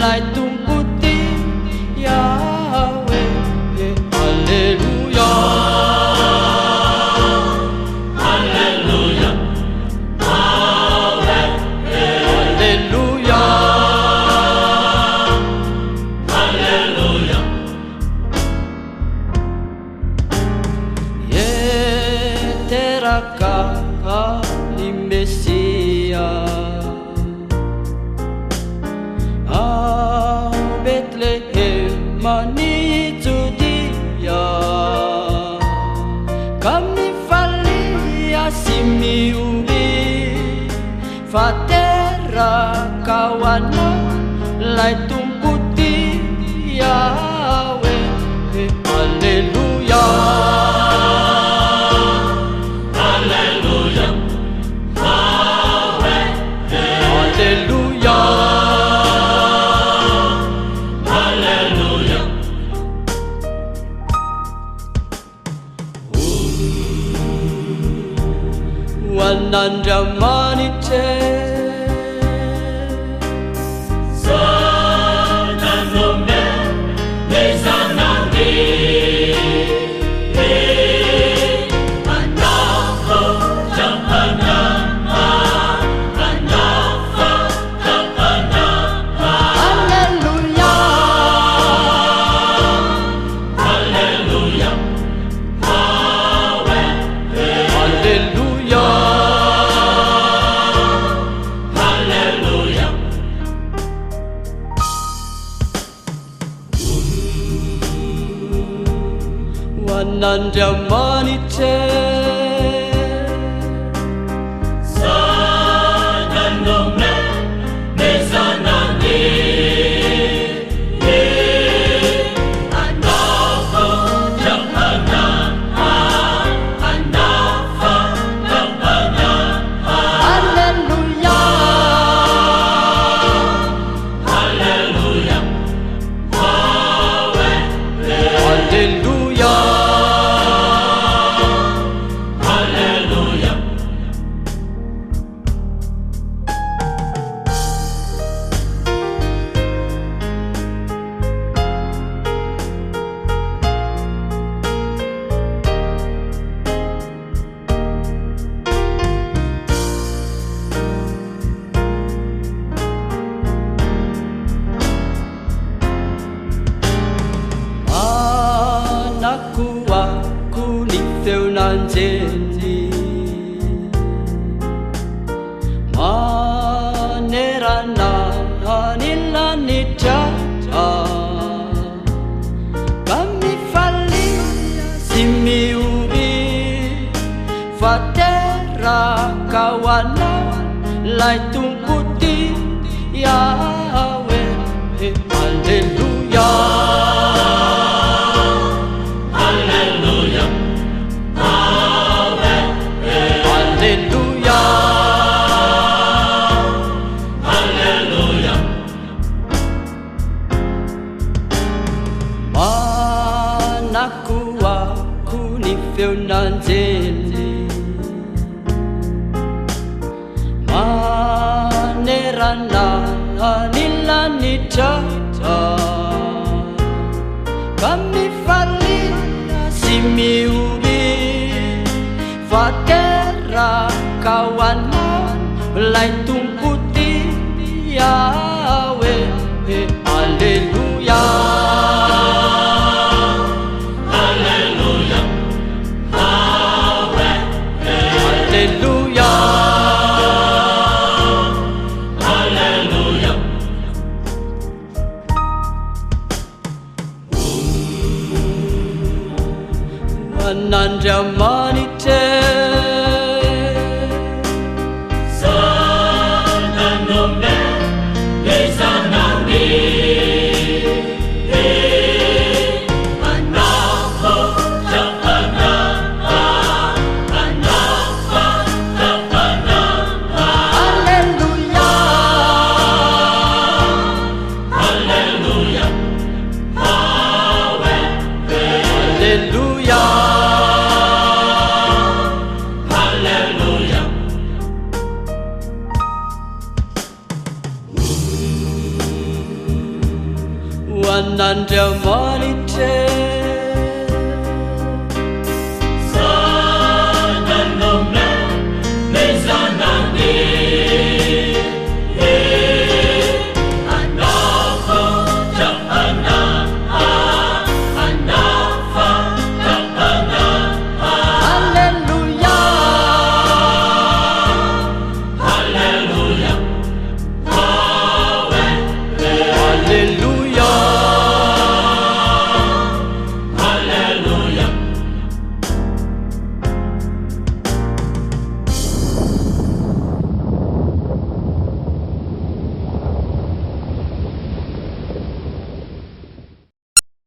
lại tung putih Yahweh. Haleluya, Hallelujah, Yahweh, haleluya, Hallelujah, ye teraka ni Mesia. Bethlehem manitu dia, kami falia simiuri, fatera kawana lai tumputi Yahweh. Haleluya, Hallelujah, Yahweh, haleluya, Hallelujah, wanandamanite Sananome, Mesanandi, Mandoto, Japana, Mandoto, Japana, haleluya, Hallelujah, Yahweh, haleluya, Hallelujah, wanandamanite Sananome, Mesanandi, Mandoto, Japana, Mandoto, Japana, haleluya, Hallelujah, Yahweh, haleluya, Hallelujah, anakku aku ni feunanjeni manerana anilanita kami falia simiuri fatera kawana lai tumputi Yahweh. Haleluya, Hallelujah, Yahweh, haleluya, Hallelujah, anakku aku ni feunanjeni manerana anilanita kami falia simiuri fatera kawanan lai tumputi Yahweh. Haleluya, Hallelujah, Yahweh, haleluya, Hallelujah, wanandamanite Sananome, Mesanandi, Mandoto, Japana, Mandoto, Japana, haleluya, Hallelujah, Yahweh, haleluya, Anandamani